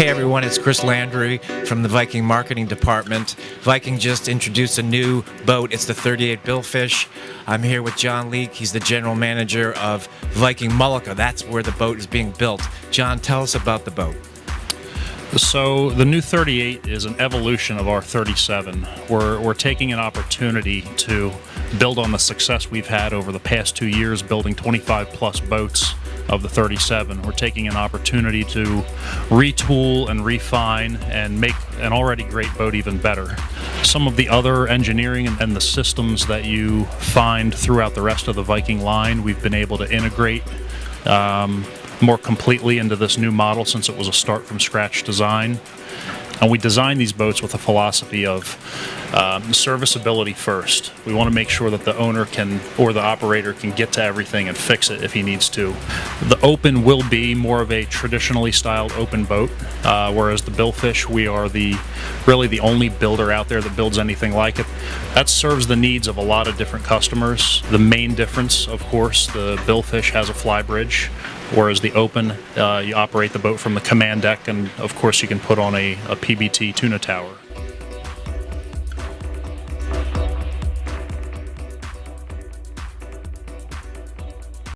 Hey everyone, it's Chris Landry from the Viking Marketing Department. Viking just introduced a new boat. It's the 38 Billfish. I'm here with John Leake. He's the general manager of Viking Mullica. That's where the boat is being built. John, tell us about the boat. So the new 38 is an evolution of our 37. We're taking an opportunity to build on the success we've had over the past 2 years building 25 plus boats of the 37. We're taking an opportunity to retool and refine and make an already great boat even better. Some of the other engineering and the systems that you find throughout the rest of the Viking line, we've been able to integrate more completely into this new model since it was a start from scratch design. And we designed these boats with a philosophy of serviceability first. We want to make sure that the owner can, or the operator can get to everything and fix it if he needs to. The Open will be more of a traditionally styled open boat, whereas the Billfish, we are really the only builder out there that builds anything like it. That serves the needs of a lot of different customers. The main difference, of course, the Billfish has a fly bridge, whereas the Open, you operate the boat from the command deck, and of course you can put on a PBT tuna tower.